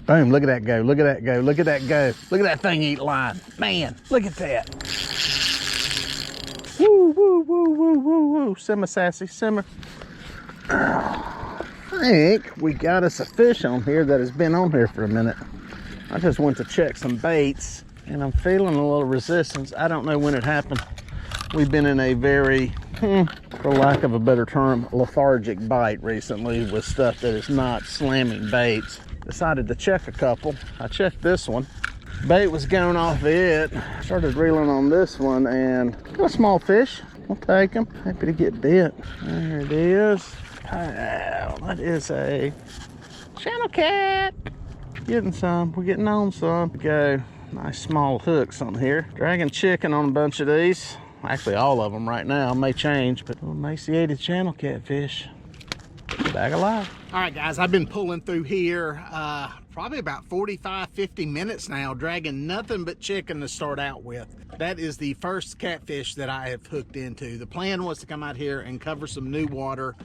Boom, look at that go, look at that go, look at that go. Look at that thing eat line. Man, look at that. Woo, woo, woo, woo, woo, woo. Simmer, sassy, simmer. I think we got us a fish on here that has been on here for a minute. I just went to check some baits and I'm feeling a little resistance. I don't know when it happened. We've been in a very, for lack of a better term, lethargic bite recently with stuff that is not slamming baits. Decided to check a couple. I checked this one. Bait was going off it. Started reeling on this one and a small fish. We'll take them. Happy to get bit. There it is. Wow, that is a channel cat. Getting some. We're getting on some. Go. Nice small hooks on here. Dragging chicken on a bunch of these. Actually, all of them right now. May change, but little emaciated channel catfish. Back alive. All right, guys, I've been pulling through here probably about 45, 50 minutes now, dragging nothing but chicken to start out with. That is the first catfish that I have hooked into. The plan was to come out here and cover some new water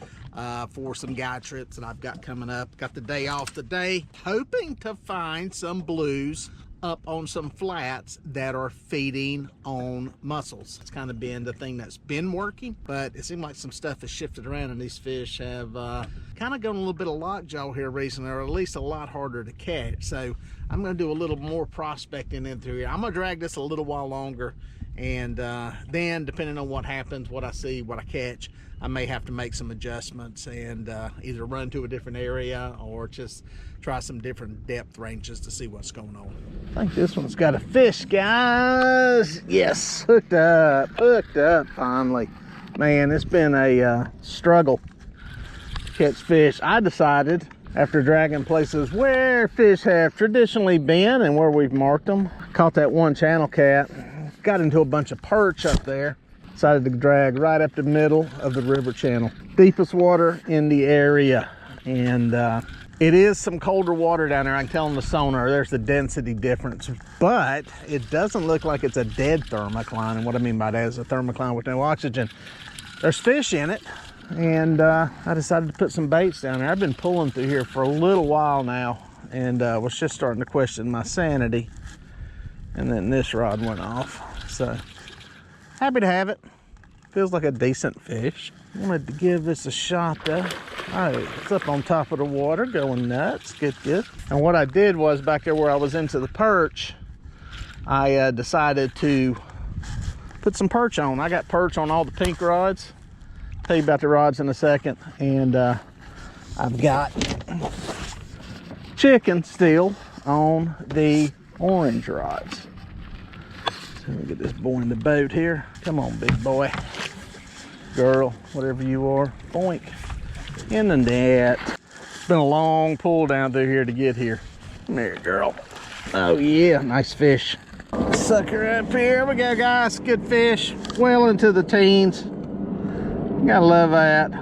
for some guide trips that I've got coming up. Got the day off today, hoping to find some blues up on some flats that are feeding on mussels. It's kind of been the thing that's been working, but it seemed like some stuff has shifted around and these fish have kind of gone a little bit of lockjaw here recently, or at least a lot harder to catch. So I'm going to do a little more prospecting in through here. I'm going to drag this a little while longer, and then depending on what happens, what I see, what I catch, I may have to make some adjustments and either run to a different area or just try some different depth ranges to see what's going on. I think this one's got a fish, guys. Yes, hooked up finally. Man, it's been a struggle to catch fish. I decided after dragging places where fish have traditionally been and where we've marked them, caught that one channel cat, got into a bunch of perch up there. Decided to drag right up the middle of the river channel. Deepest water in the area. And it is some colder water down there. I can tell on the sonar, there's the density difference. But it doesn't look like it's a dead thermocline. And what I mean by that is a thermocline with no oxygen. There's fish in it. And I decided to put some baits down there. I've been pulling through here for a little while now. And was just starting to question my sanity. And then this rod went off. So happy to have it. Feels like a decent fish. Wanted to give this a shot though. All right, it's up on top of the water, going nuts. Good, good. And what I did was back there where I was into the perch, I decided to put some perch on. I got perch on all the pink rods. Tell you about the rods in a second. And I've got chicken still on the orange rods. Let me get this boy in the boat here. Come on, big boy. Girl, whatever you are. Boink. In the net. It's been a long pull down through here to get here. Come here, girl. Oh, yeah. Nice fish. Sucker up here. Here we go, guys. Good fish. Well into the teens. Gotta love that.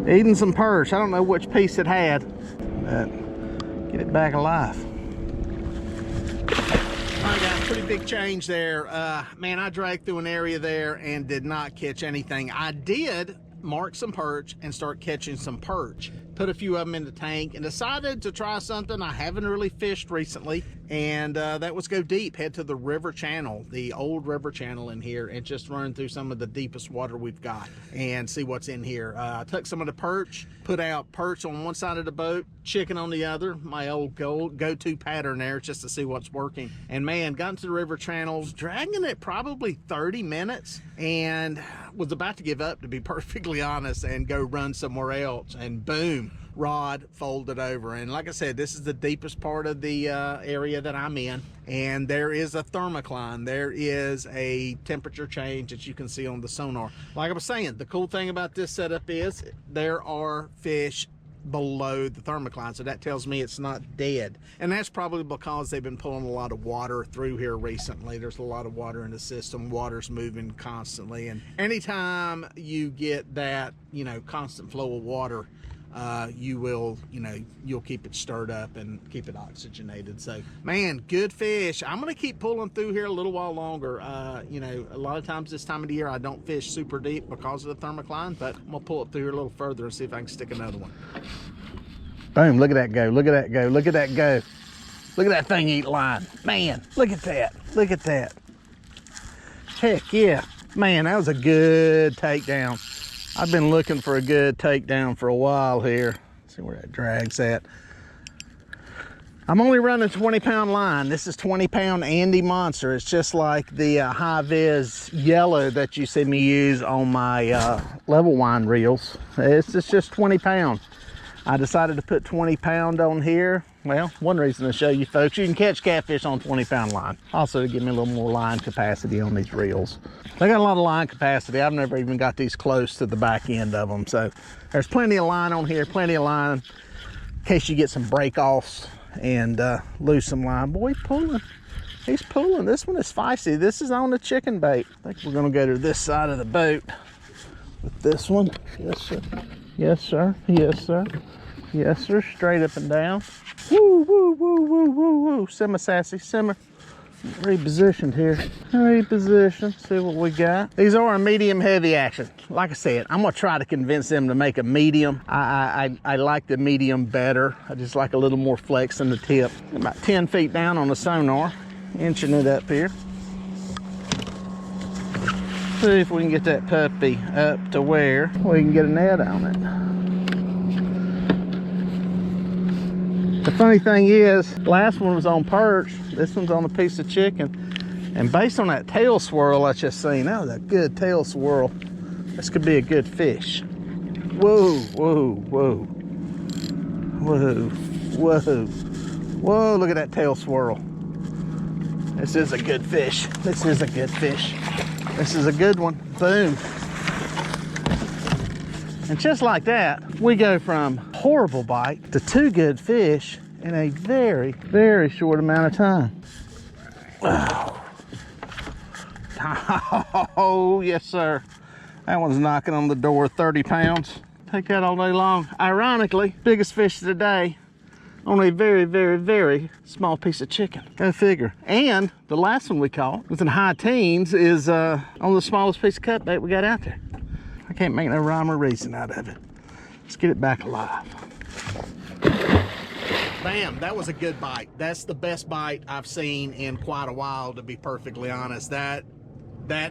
Eating some perch. I don't know which piece it had, but get it back alive. I got a pretty big change there. Man, I dragged through an area there and did not catch anything. I did mark some perch and start catching some perch. Put a few of them in the tank and decided to try something I haven't really fished recently, and that was go deep. Head to the river channel, the old river channel in here, and just run through some of the deepest water we've got and see what's in here. I took some of the perch, put out perch on one side of the boat, chicken on the other. My old go-to pattern there, just to see what's working. And man, got into the river channels, dragging it probably 30 minutes, and was about to give up, to be perfectly honest, and go run somewhere else. And boom, rod folded over. And like I said, this is the deepest part of the area that I'm in, and there is a thermocline. There is a temperature change that you can see on the sonar. Like I was saying, the cool thing about this setup is there are fish below the thermocline, so that tells me it's not dead. And that's probably because they've been pulling a lot of water through here recently. There's a lot of water in the system. Water's moving constantly, and anytime you get that, you know, constant flow of water, you will, you know, you'll keep it stirred up and keep it oxygenated. So man, good fish. I'm gonna keep pulling through here a little while longer. You know, a lot of times this time of the year I don't fish super deep because of the thermocline, but I'm gonna pull it through here a little further and see if I can stick another one. Boom, look at that go, look at that go, look at that go. Look at that thing eat line. Man, look at that, look at that. Heck yeah. Man, that was a good takedown. I've been looking for a good takedown for a while here. Let's see where that drag's at. I'm only running 20-pound line. This is 20-pound Andy Monster. It's just like the high-vis yellow that you see me use on my level wind reels. It's just 20 pound. I decided to put 20 pound on here. Well, one reason to show you folks, you can catch catfish on 20-pound line. Also to give me a little more line capacity on these reels. They got a lot of line capacity. I've never even got these close to the back end of them. So there's plenty of line on here, plenty of line in case you get some break-offs and lose some line. Boy, he's pulling. He's pulling. This one is feisty. This is on the chicken bait. I think we're gonna go to this side of the boat with this one. Yes, sir. Yes, sir. Yes, sir. Yes, sir. Straight up and down. Woo, woo, woo, woo, woo, woo. Simmer, sassy, simmer. Repositioned here. Repositioned. See what we got. These are a medium heavy action. Like I said, I'm gonna try to convince them to make a medium. I like the medium better. I just like a little more flex in the tip. About 10 feet down on the sonar, inching it up here. See if we can get that puppy up to where we can get a net on it. The funny thing is, last one was on perch, this one's on a piece of chicken. And based on that tail swirl I just seen, that was a good tail swirl. This could be a good fish. Whoa, whoa, whoa. Whoa, whoa. Whoa, look at that tail swirl. This is a good fish. This is a good fish. This is a good one. Boom. And just like that, we go from horrible bite to 2 good fish in a very, very short amount of time. Wow. Oh, yes, sir. That one's knocking on the door, 30 pounds. Take that all day long. Ironically, biggest fish of the day on a very, very, very small piece of chicken. Go figure. And the last one we caught was in high teens is on the smallest piece of cut bait we got out there. I can't make no rhyme or reason out of it. Let's get it back alive. Bam, that was a good bite. That's the best bite I've seen in quite a while, to be perfectly honest. That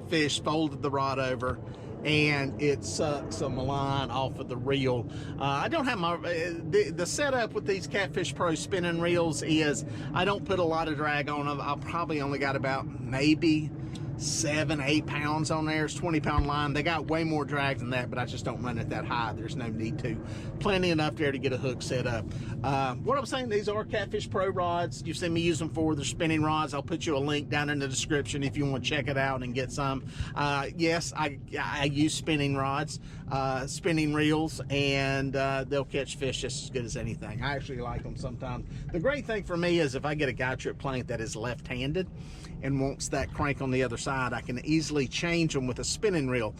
fish folded the rod over and it sucked some line off of the reel. I don't have my, the setup with these Catfish Pro spinning reels is I don't put a lot of drag on them. I'll probably only got about maybe 7-8 pounds on there. It's 20-pound line. They got way more drag than that, but I just don't run it that high. There's no need to. Plenty enough there to get a hook set up. What I'm saying, these are Catfish Pro rods. You've seen me use them for. They're spinning rods. I'll put you a link down in the description if you want to check it out and get some. Yes, I use spinning rods, spinning reels, and they'll catch fish just as good as anything. I actually like them sometimes. The great thing for me is if I get a guy trip plant that is left-handed and wants that crank on the other side, I can easily change them with a spinning reel.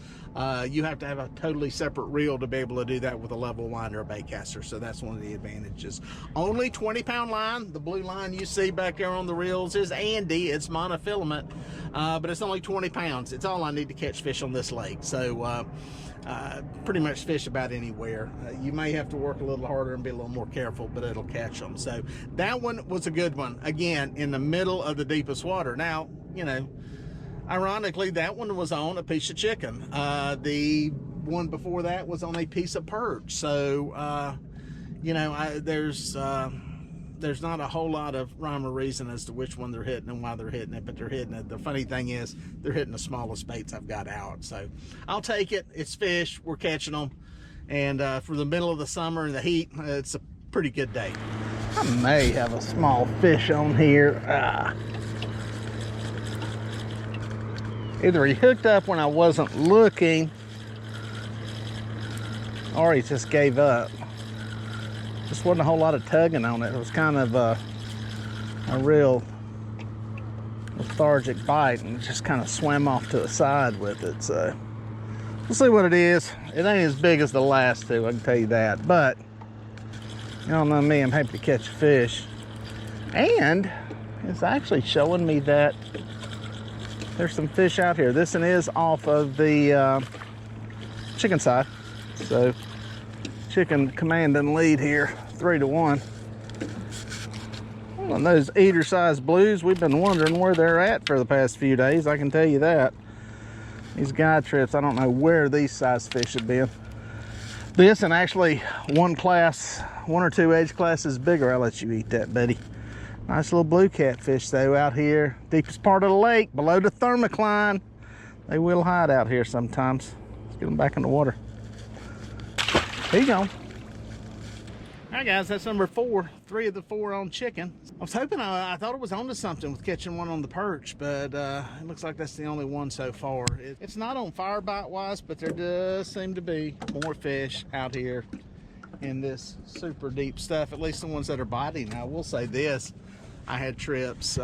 You have to have a totally separate reel to be able to do that with a level line or a bait caster, so that's one of the advantages. Only 20-pound line. The blue line you see back there on the reels is Andy. It's monofilament, but it's only 20 pounds. It's all I need to catch fish on this lake. So pretty much fish about anywhere. You may have to work a little harder and be a little more careful, but it'll catch them. So that one was a good one. Again, in the middle of the deepest water. Now, you know, ironically, that one was on a piece of chicken. The one before that was on a piece of perch. So, you know, there's not a whole lot of rhyme or reason as to which one they're hitting and why they're hitting it, but they're hitting it. The funny thing is they're hitting the smallest baits I've got out. So I'll take it. It's fish. We're catching them. And for the middle of the summer and the heat, it's a pretty good day. I may have a small fish on here. Either he hooked up when I wasn't looking, or he just gave up. Just wasn't a whole lot of tugging on it. It was kind of a real lethargic bite, and just kind of swam off to the side with it. So we'll see what it is. It ain't as big as the last two, I can tell you that. But you don't know me, I'm happy to catch a fish. And it's actually showing me that there's some fish out here. This one is off of the chicken side. So Chicken commanding lead here, 3-1. Well, and those eater-sized blues, we've been wondering where they're at for the past few days. I can tell you that. These guide trips, I don't know where these size fish have been. This and actually one or two age classes bigger. I'll let you eat that, buddy. Nice little blue catfish though out here. Deepest part of the lake, below the thermocline. They will hide out here sometimes. Let's get them back in the water. There you go. All right, guys, that's number 4. 3 of the 4 on chicken. I was hoping, I thought it was onto something with catching one on the perch, but it looks like that's the only one so far. It's not on fire bite wise, but there does seem to be more fish out here in this super deep stuff, at least the ones that are biting. Now, I will say this, I had trips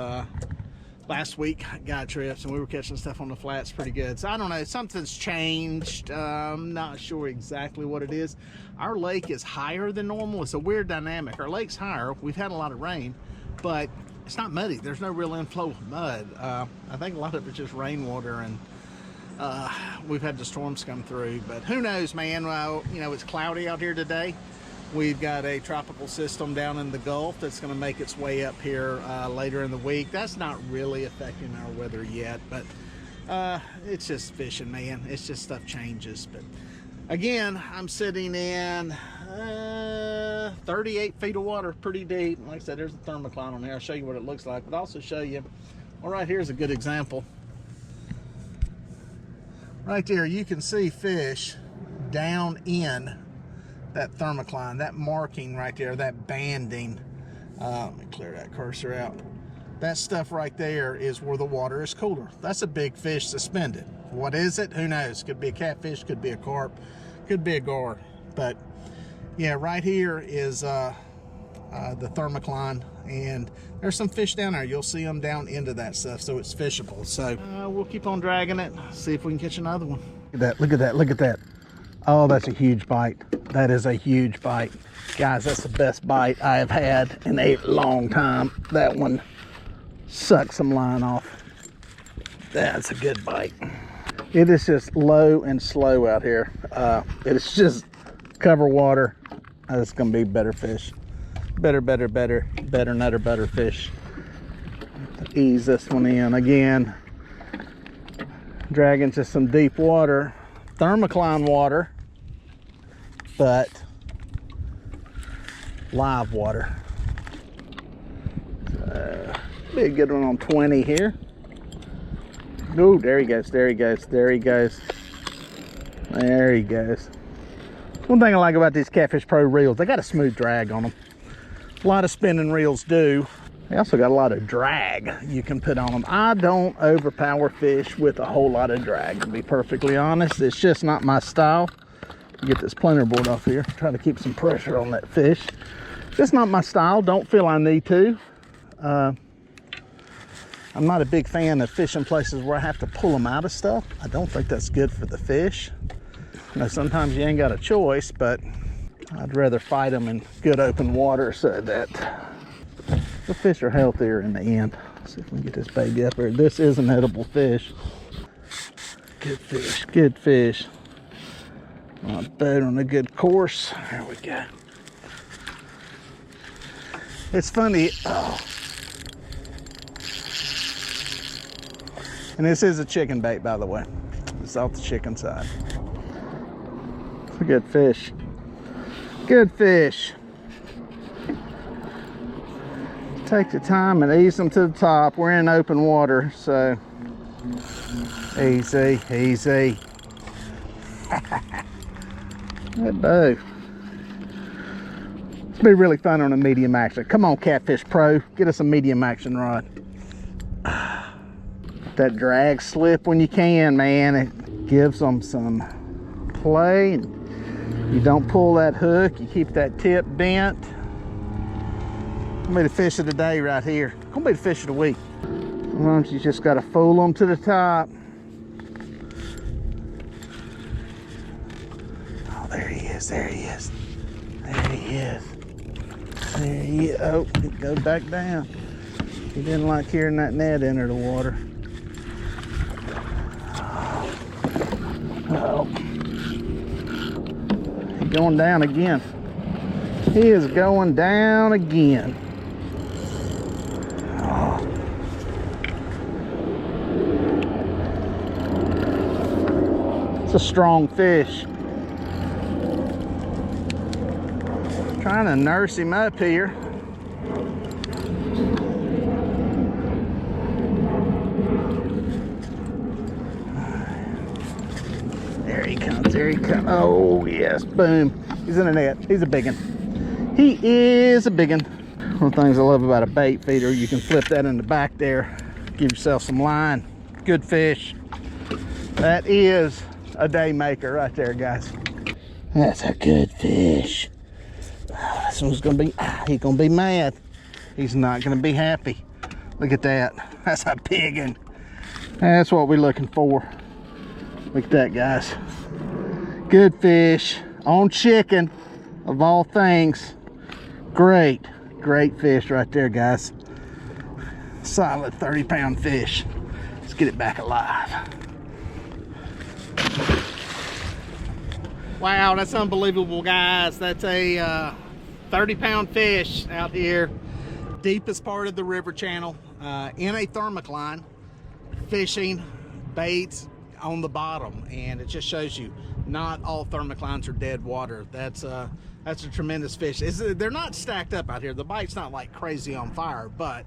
last week, guide trips, and we were catching stuff on the flats pretty good. So I don't know, something's changed. I'm not sure exactly what it is. Our lake is higher than normal. It's a weird dynamic. Our lake's higher. We've had a lot of rain, but it's not muddy. There's no real inflow of mud. I think a lot of it's just rainwater, and we've had the storms come through, but who knows, man. You know, it's cloudy out here today. We've got a tropical system down in the Gulf that's going to make its way up here later in the week. That's not really affecting our weather yet, but it's just fishing, man. It's just stuff changes. But again, I'm sitting in 38 feet of water, pretty deep. Like I said, there's a thermocline on there. I'll show you what it looks like, but I'll also show you, well, right here's a good example. Right there, you can see fish down in that thermocline, that marking right there, that banding. Let me clear that cursor out. That stuff right there is where the water is cooler. That's a big fish suspended. What is it? Who knows? Could be a catfish, could be a carp, could be a gar. But yeah, right here is the thermocline, and there's some fish down there. You'll see them down into that stuff, so it's fishable. So we'll keep on dragging it, see if we can catch another one. Look at that, look at that, look at that. Oh, that's a huge bite. That is a huge bite. Guys, that's the best bite I have had in a long time. That one sucked some line off. That's a good bite. It is just low and slow out here. It's just cover water. It's gonna be better fish. Better nutter, better fish. Ease this one in again. Dragging to some deep water. Thermocline water, but live water. Be a good one on 20 here. Oh, there he goes, there he goes, there he goes. There he goes. One thing I like about these Catfish Pro reels, they got a smooth drag on them. A lot of spinning reels do. They also got a lot of drag you can put on them. I don't overpower fish with a whole lot of drag, to be perfectly honest. It's just not my style. Get this planer board off here. Try to keep some pressure on that fish. Just not my style. Don't feel I need to. I'm not a big fan of fishing places where I have to pull them out of stuff. I don't think that's good for the fish. You know, sometimes you ain't got a choice, but I'd rather fight them in good open water so that the fish are healthier in the end. Let's see if we can get this baby up here. This is an edible fish. Good fish, good fish. On a boat on a good course. There we go. It's funny. Oh. And this is a chicken bait, by the way. It's off the chicken side. It's a good fish. Good fish. Take the time and ease them to the top. We're in open water, so easy, easy. That bow. It's be really fun on a medium action. Come on, Catfish Pro, get us a medium action rod. That drag slip when you can, man. It gives them some play. You don't pull that hook. You keep that tip bent. Gonna be the fish of the day right here. Gonna be the fish of the week. Sometimes you just gotta fool them to the top. Oh, there he is, there he is. There he is. There he is. Oh, it goes back down. He didn't like hearing that net enter the water. Oh. He going down again. He is going down again. Oh. It's a strong fish. Trying to nurse him up here. There he comes, there he comes. Oh yes, boom. He's in a net. He's a big one. He is a big one. One of the things I love about a bait feeder, you can flip that in the back there, give yourself some line. Good fish. That is a day maker right there, guys. That's a good fish. Oh, this one's gonna be, he's gonna be mad. He's not gonna be happy. Look at that. That's a big one. That's what we're looking for. Look at that, guys. Good fish on chicken, of all things. Great fish right there, guys. Solid 30-pound fish. Let's get it back alive. Wow, that's unbelievable, guys. That's a 30-pound fish out here, deepest part of the river channel, in a thermocline, fishing baits on the bottom. And it just shows you not all thermoclines are dead water. That's a tremendous fish. They're not stacked up out here. The bite's not like crazy on fire, but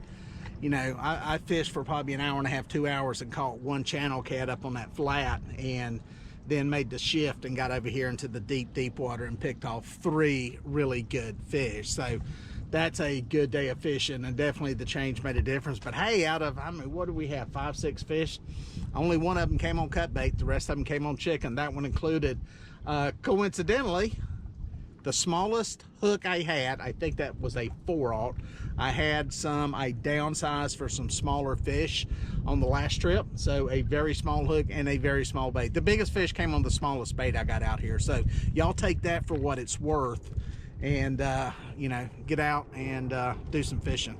you know, I fished for probably an hour and a half, 2 hours, and caught one channel cat up on that flat, and then made the shift and got over here into the deep water and picked off 3 really good fish. So that's a good day of fishing, and definitely the change made a difference. But hey, out of, I mean, what do we have, 5, 6 fish? Only one of them came on cut bait. The rest of them came on chicken. That one included, coincidentally, the smallest hook I had. I think that was a 4/0. I had I downsized for some smaller fish on the last trip. So a very small hook and a very small bait. The biggest fish came on the smallest bait I got out here. So y'all take that for what it's worth, and you know, get out and do some fishing.